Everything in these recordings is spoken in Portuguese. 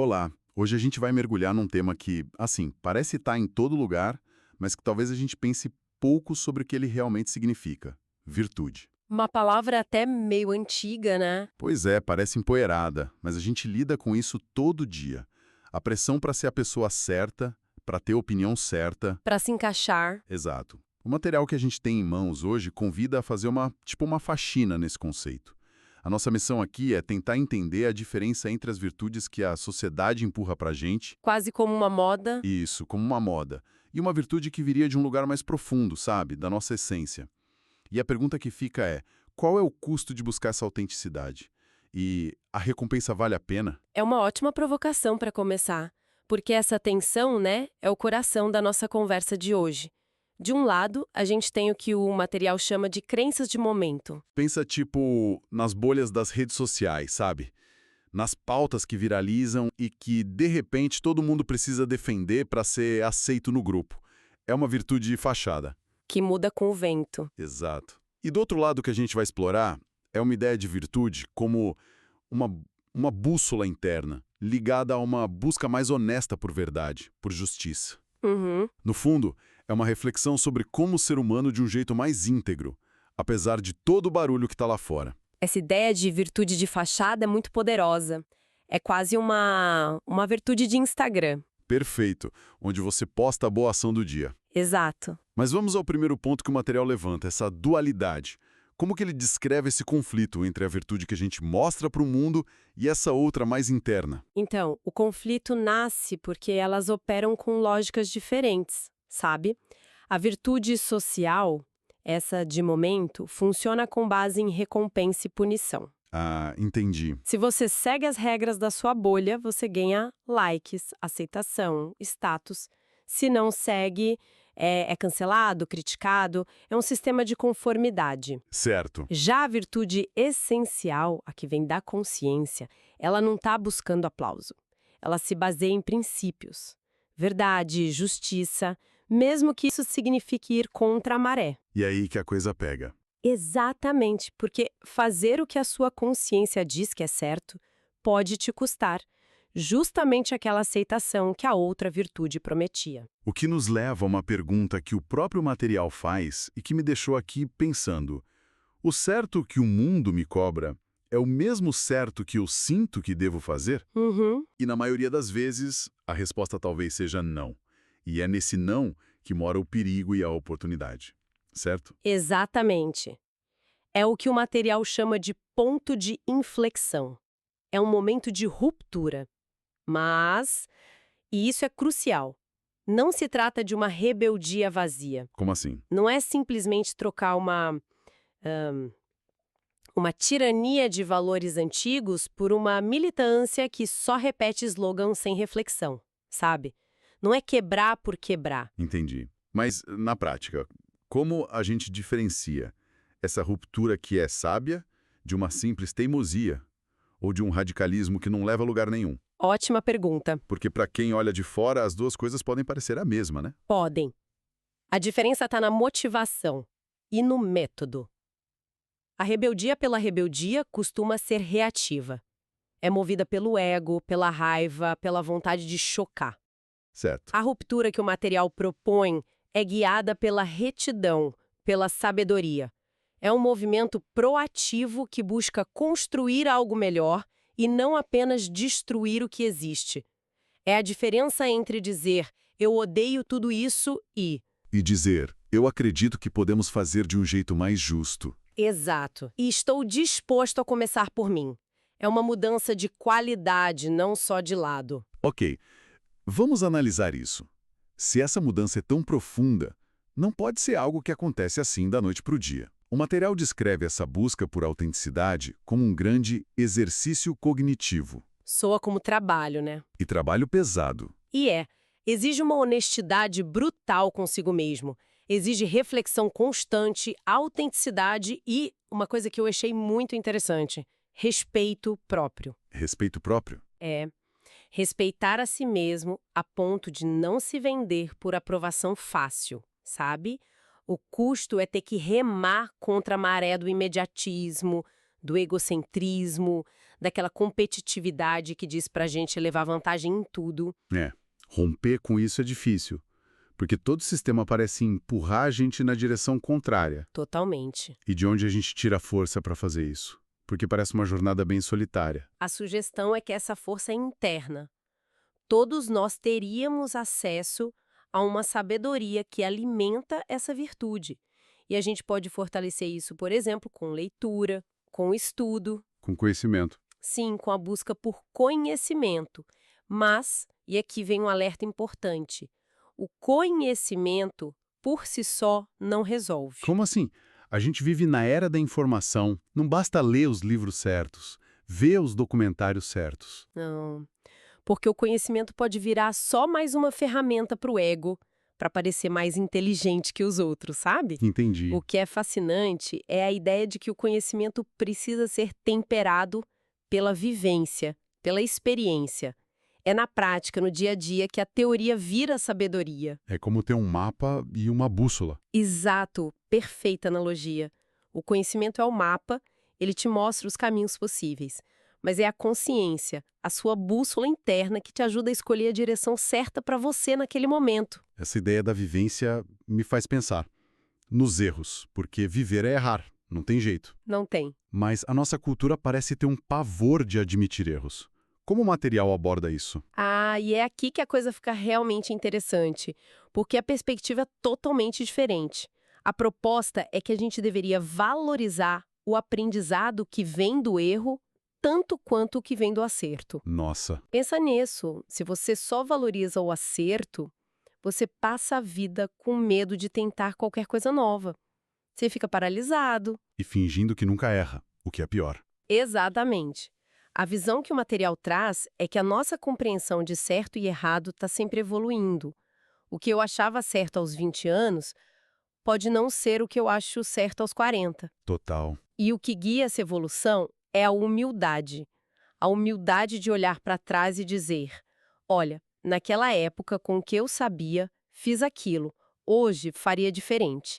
Olá, hoje a gente vai mergulhar num tema que, assim, parece estar em todo lugar, mas que talvez a gente pense pouco sobre o que ele realmente significa: virtude. Uma palavra até meio antiga, né? Pois é, parece empoeirada, mas a gente lida com isso todo dia. A pressão para ser a pessoa certa, para ter a opinião certa. Para se encaixar. Exato. O material que a gente tem em mãos hoje convida a fazer uma faxina nesse conceito. A nossa missão aqui é tentar entender a diferença entre as virtudes que a sociedade empurra pra gente, Quase como uma moda. isso, como uma moda, e uma virtude que viria de um lugar mais profundo, sabe, da nossa essência. E a pergunta que fica é: qual é o custo de buscar essa autenticidade? E a recompensa vale a pena? É uma ótima provocação para começar, porque essa tensão, né, é o coração da nossa conversa de hoje. De um lado, a gente tem o que o material chama de crenças de momento. Pensa, tipo, nas bolhas das redes sociais, sabe? Nas pautas que viralizam e que, de repente, todo mundo precisa defender para ser aceito no grupo. É uma virtude de fachada. Que muda com o vento. Exato. E do outro lado que a gente vai explorar é uma ideia de virtude como uma, uma bússola interna, ligada a uma busca mais honesta por verdade, por justiça. Uhum. No fundo, é uma reflexão sobre como ser humano de um jeito mais íntegro, apesar de todo o barulho que está lá fora. Essa ideia de virtude de fachada é muito poderosa. É quase uma virtude de Instagram. Perfeito, onde você posta a boa ação do dia. Exato. Mas vamos ao primeiro ponto que o material levanta, essa dualidade. Como que ele descreve esse conflito entre a virtude que a gente mostra para o mundo e essa outra mais interna? Então, o conflito nasce porque elas operam com lógicas diferentes, sabe? A virtude social, essa de momento, funciona com base em recompensa e punição. Ah, entendi. Se você segue as regras da sua bolha, você ganha likes, aceitação, status. Se não segue, é cancelado, criticado. É um sistema de conformidade. Certo. Já a virtude essencial, a que vem da consciência, ela não está buscando aplauso. Ela se baseia em princípios. Verdade, justiça, mesmo que isso signifique ir contra a maré. E aí que a coisa pega. Exatamente, porque fazer o que a sua consciência diz que é certo pode te custar justamente aquela aceitação que a outra virtude prometia. O que nos leva a uma pergunta que o próprio material faz e que me deixou aqui pensando. O certo que o mundo me cobra é o mesmo certo que eu sinto que devo fazer? Uhum. E na maioria das vezes, a resposta talvez seja não. E é nesse não que mora o perigo e a oportunidade. Certo? Exatamente. É o que o material chama de ponto de inflexão. É um momento de ruptura. Mas, e isso é crucial, não se trata de uma rebeldia vazia. Como assim? Não é simplesmente trocar uma tirania de valores antigos por uma militância que só repete slogans sem reflexão, sabe? Não é quebrar por quebrar. Entendi. Mas, na prática, como a gente diferencia essa ruptura que é sábia de uma simples teimosia ou de um radicalismo que não leva a lugar nenhum? Ótima pergunta. Porque para quem olha de fora, as duas coisas podem parecer a mesma, né? Podem. A diferença está na motivação e no método. A rebeldia pela rebeldia costuma ser reativa. É movida pelo ego, pela raiva, pela vontade de chocar. Certo. A ruptura que o material propõe é guiada pela retidão, pela sabedoria. É um movimento proativo que busca construir algo melhor e não apenas destruir o que existe. É a diferença entre dizer eu odeio tudo isso e dizer, eu acredito que podemos fazer de um jeito mais justo. exato. E estou disposto a começar por mim. É uma mudança de qualidade, não só de lado. Ok, vamos analisar isso. Se essa mudança é tão profunda, não pode ser algo que acontece assim da noite para o dia. O material descreve essa busca por autenticidade como um grande exercício cognitivo. Soa como trabalho, né? E trabalho pesado. E exige uma honestidade brutal consigo mesmo. Exige reflexão constante, autenticidade e, uma coisa que eu achei muito interessante, respeito próprio. Respeito próprio? É. Respeitar a si mesmo a ponto de não se vender por aprovação fácil, sabe? O custo é ter que remar contra a maré do imediatismo, do egocentrismo, daquela competitividade que diz pra gente levar vantagem em tudo. Romper com isso é difícil, porque todo sistema parece empurrar a gente na direção contrária. Totalmente. E de onde a gente tira a força para fazer isso? Porque parece uma jornada bem solitária. A sugestão é que essa força é interna. Todos nós teríamos acesso a uma sabedoria que alimenta essa virtude. E a gente pode fortalecer isso, por exemplo, com leitura, com estudo, Com conhecimento. sim, com a busca por conhecimento. Mas, e aqui vem um alerta importante, o conhecimento, por si só, não resolve. Como assim? A gente vive na era da informação. Não basta ler os livros certos, ver os documentários certos. Não, porque o conhecimento pode virar só mais uma ferramenta para o ego, para parecer mais inteligente que os outros, sabe? Entendi. O que é fascinante é a ideia de que o conhecimento precisa ser temperado pela vivência, pela experiência. É na prática, no dia a dia, que a teoria vira sabedoria. É como ter um mapa e uma bússola. Exato, perfeita analogia. O conhecimento é o mapa, ele te mostra os caminhos possíveis. Mas é a consciência, a sua bússola interna que te ajuda a escolher a direção certa para você naquele momento. Essa ideia da vivência me faz pensar nos erros, porque viver é errar, não tem jeito. Não tem. Mas a nossa cultura parece ter um pavor de admitir erros. Como o material aborda isso? Ah, e é aqui que a coisa fica realmente interessante, porque a perspectiva é totalmente diferente. A proposta é que a gente deveria valorizar o aprendizado que vem do erro tanto quanto o que vem do acerto. Nossa, Pensa nisso, se você só valoriza o acerto, você passa a vida com medo de tentar qualquer coisa nova. Você fica paralisado. e fingindo que nunca erra, o que é pior. Exatamente. A visão que o material traz é que a nossa compreensão de certo e errado está sempre evoluindo. O que eu achava certo aos 20 anos pode não ser o que eu acho certo aos 40. Total. E o que guia essa evolução é a humildade. A humildade de olhar para trás e dizer: olha, naquela época, com o que eu sabia, fiz aquilo. Hoje faria diferente.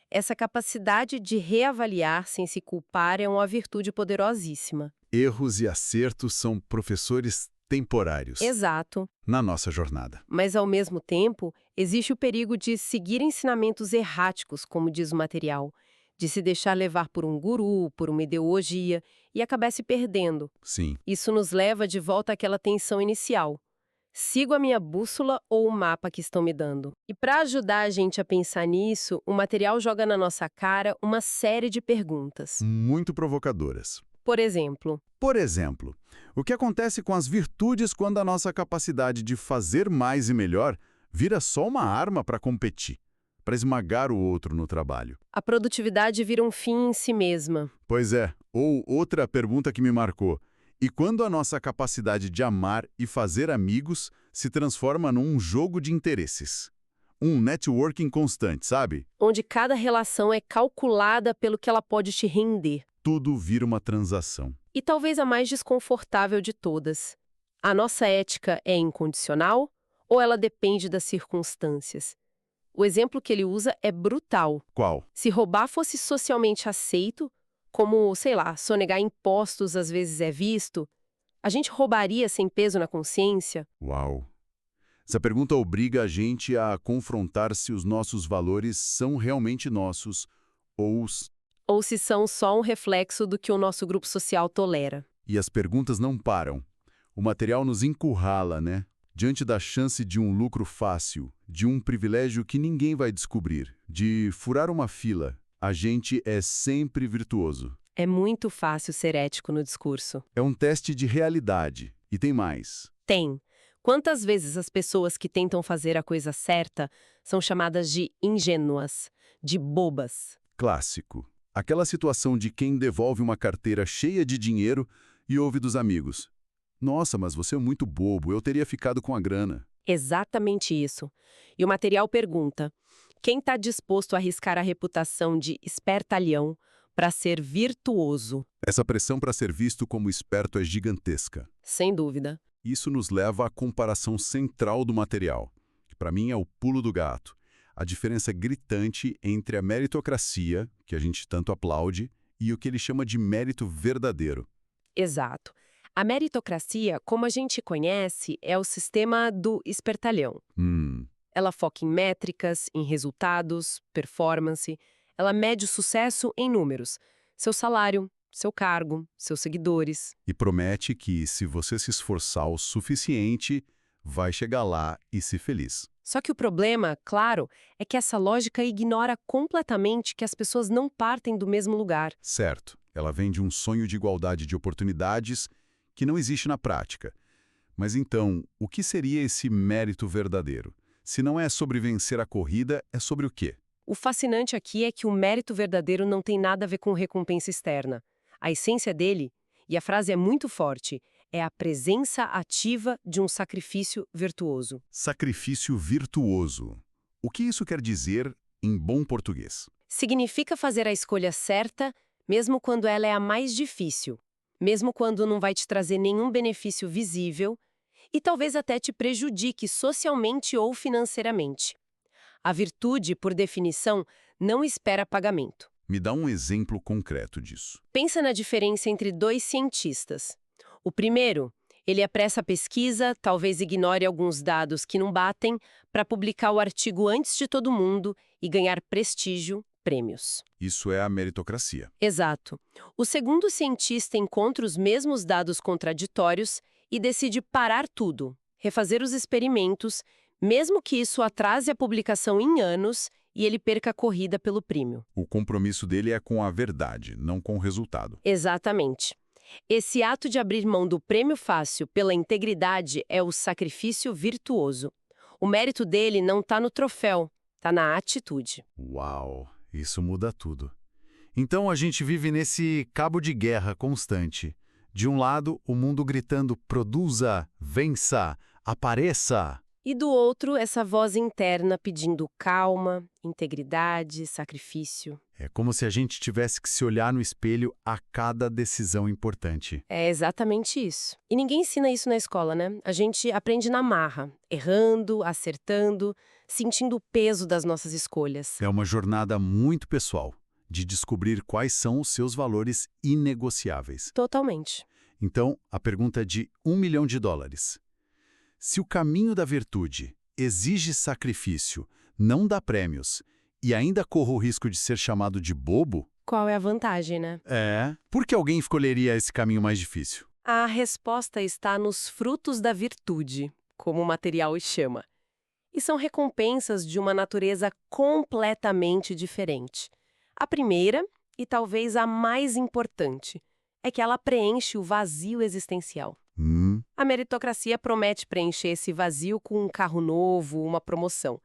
Essa capacidade de reavaliar sem se culpar é uma virtude poderosíssima. Erros e acertos são professores temporários Exato. na nossa jornada. Mas, ao mesmo tempo, existe o perigo de seguir ensinamentos erráticos, como diz o material, de se deixar levar por um guru, por uma ideologia, e acabar se perdendo. Sim, Isso nos leva de volta àquela tensão inicial. Sigo a minha bússola ou o mapa que estão me dando? E para ajudar a gente a pensar nisso, o material joga na nossa cara uma série de perguntas. muito provocadoras. Por exemplo, Por exemplo, o que acontece com as virtudes quando a nossa capacidade de fazer mais e melhor vira só uma arma para competir, para esmagar o outro no trabalho? a produtividade vira um fim em si mesma. Pois é, ou outra pergunta que me marcou. E quando a nossa capacidade de amar e fazer amigos se transforma num jogo de interesses? Um networking constante, sabe? Onde cada relação é calculada pelo que ela pode te render. Tudo vira uma transação. E talvez a mais desconfortável de todas. A nossa ética é incondicional ou ela depende das circunstâncias? O exemplo que ele usa é brutal. Qual? Se roubar fosse socialmente aceito, como, sei lá, sonegar impostos às vezes é visto, a gente roubaria sem peso na consciência? Uau! Essa pergunta obriga a gente a confrontar se os nossos valores são realmente nossos ou os... Ou se são só um reflexo do que o nosso grupo social tolera? E as perguntas não param. O material nos encurrala, né? Diante da chance de um lucro fácil, de um privilégio que ninguém vai descobrir, de furar uma fila, a gente é sempre virtuoso. É muito fácil ser ético no discurso. É um teste de realidade. E tem mais. Tem. Quantas vezes as pessoas que tentam fazer a coisa certa são chamadas de ingênuas, de bobas? Clássico. Aquela situação de quem devolve uma carteira cheia de dinheiro e ouve dos amigos: nossa, mas você é muito bobo, eu teria ficado com a grana. Exatamente isso. E o material pergunta: quem está disposto a arriscar a reputação de espertalhão para ser virtuoso? Essa pressão para ser visto como esperto é gigantesca. Sem dúvida. Isso nos leva à comparação central do material, que para mim é o pulo do gato. A diferença gritante entre a meritocracia, que a gente tanto aplaude, e o que ele chama de mérito verdadeiro. Exato. A meritocracia, como a gente conhece, é o sistema do espertalhão. Ela foca em métricas, em resultados, performance. Ela mede o sucesso em números. Seu salário, seu cargo, seus seguidores. E promete que, se você se esforçar o suficiente, vai chegar lá e ser feliz. Só que o problema, claro, é que essa lógica ignora completamente que as pessoas não partem do mesmo lugar. Certo, ela vem de um sonho de igualdade de oportunidades que não existe na prática. Mas então, o que seria esse mérito verdadeiro? Se não é sobre vencer a corrida, é sobre o quê? O fascinante aqui é que o mérito verdadeiro não tem nada a ver com recompensa externa. A essência dele, e a frase é muito forte, é a presença ativa de um sacrifício virtuoso. Sacrifício virtuoso. O que isso quer dizer em bom português? Significa fazer a escolha certa, mesmo quando ela é a mais difícil, mesmo quando não vai te trazer nenhum benefício visível e talvez até te prejudique socialmente ou financeiramente. A virtude, por definição, não espera pagamento. Me dá um exemplo concreto disso. Pensa na diferença entre dois cientistas. O primeiro, ele apressa a pesquisa, talvez ignore alguns dados que não batem, para publicar o artigo antes de todo mundo e ganhar prestígio, prêmios. Isso é a meritocracia. Exato. O segundo cientista encontra os mesmos dados contraditórios e decide parar tudo, refazer os experimentos, mesmo que isso atrase a publicação em anos e ele perca a corrida pelo prêmio. O compromisso dele é com a verdade, não com o resultado. Exatamente. Esse ato de abrir mão do prêmio fácil pela integridade é o sacrifício virtuoso. O mérito dele não está no troféu, está na atitude. Uau, isso muda tudo. Então a gente vive nesse cabo de guerra constante. De um lado, o mundo gritando: produza, vença, apareça. E do outro, essa voz interna pedindo calma, integridade, sacrifício. É como se a gente tivesse que se olhar no espelho a cada decisão importante. É exatamente isso. E ninguém ensina isso na escola, né? A gente aprende na marra, errando, acertando, sentindo o peso das nossas escolhas. É uma jornada muito pessoal, de descobrir quais são os seus valores inegociáveis. Totalmente. Então, a pergunta é de $1 milhão. Se o caminho da virtude exige sacrifício, não dá prêmios, e ainda corro o risco de ser chamado de bobo? Qual é a vantagem, né? Por que alguém escolheria esse caminho mais difícil? A resposta está nos frutos da virtude, como o material os chama. E são recompensas de uma natureza completamente diferente. A primeira, e talvez a mais importante, é que ela preenche o vazio existencial. A meritocracia promete preencher esse vazio com um carro novo, uma promoção.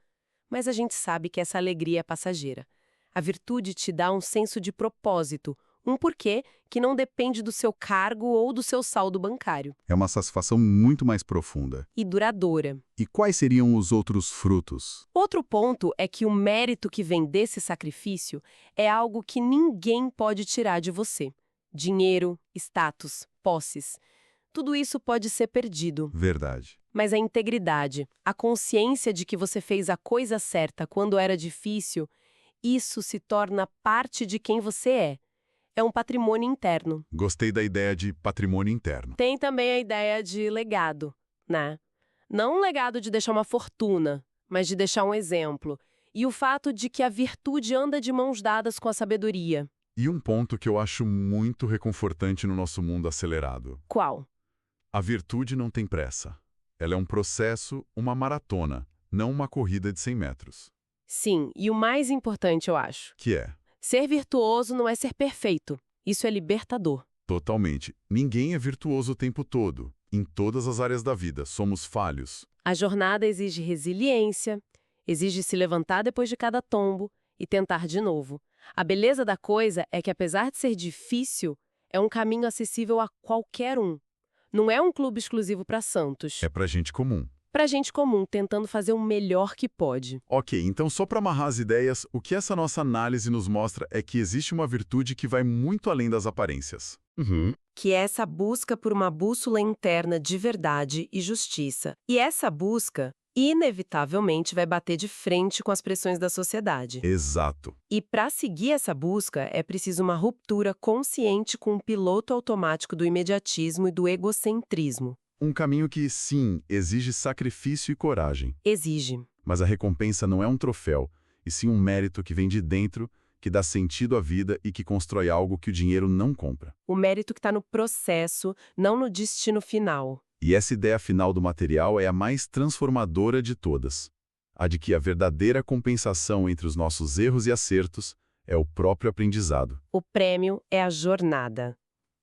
Mas a gente sabe que essa alegria é passageira. A virtude te dá um senso de propósito, um porquê que não depende do seu cargo ou do seu saldo bancário. É uma satisfação muito mais profunda. E duradoura. E quais seriam os outros frutos? Outro ponto é que o mérito que vem desse sacrifício é algo que ninguém pode tirar de você. Dinheiro, status, posses. Tudo isso pode ser perdido. Verdade. Mas a integridade, a consciência de que você fez a coisa certa quando era difícil, isso se torna parte de quem você é. É um patrimônio interno. Gostei da ideia de patrimônio interno. Tem também a ideia de legado, né? Não um legado de deixar uma fortuna, mas de deixar um exemplo. E o fato de que a virtude anda de mãos dadas com a sabedoria. E um ponto que eu acho muito reconfortante no nosso mundo acelerado. Qual? A virtude não tem pressa. Ela é um processo, uma maratona, não uma corrida de 100 metros. Sim, e o mais importante, eu acho. Que é? Ser virtuoso não é ser perfeito. Isso é libertador. Totalmente. Ninguém é virtuoso o tempo todo. Em todas as áreas da vida, somos falhos. A jornada exige resiliência, exige se levantar depois de cada tombo e tentar de novo. A beleza da coisa é que, apesar de ser difícil, é um caminho acessível a qualquer um. Não é um clube exclusivo para santos. É pra gente comum. Pra gente comum, tentando fazer o melhor que pode. Ok, então só para amarrar as ideias, o que essa nossa análise nos mostra é que existe uma virtude que vai muito além das aparências. Que é essa busca por uma bússola interna de verdade e justiça. E essa busca, inevitavelmente vai bater de frente com as pressões da sociedade. Exato. E para seguir essa busca, é preciso uma ruptura consciente com o piloto automático do imediatismo e do egocentrismo. Um caminho que, sim, exige sacrifício e coragem. Exige. Mas a recompensa não é um troféu, e sim um mérito que vem de dentro, que dá sentido à vida e que constrói algo que o dinheiro não compra. O mérito que está no processo, não no destino final. E essa ideia final do material é a mais transformadora de todas. A de que a verdadeira compensação entre os nossos erros e acertos é o próprio aprendizado. O prêmio é a jornada.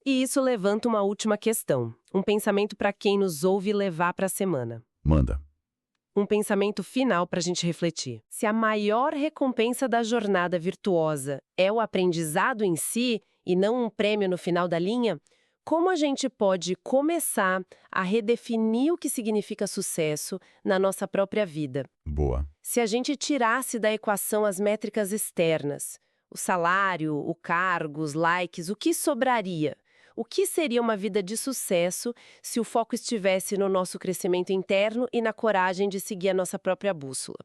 E isso levanta uma última questão, um pensamento para quem nos ouve levar para a semana. Manda. Um pensamento final para a gente refletir. Se a maior recompensa da jornada virtuosa é o aprendizado em si e não um prêmio no final da linha, como a gente pode começar a redefinir o que significa sucesso na nossa própria vida? Boa. Se a gente tirasse da equação as métricas externas, o salário, o cargo, os likes, o que sobraria? O que seria uma vida de sucesso se o foco estivesse no nosso crescimento interno e na coragem de seguir a nossa própria bússola?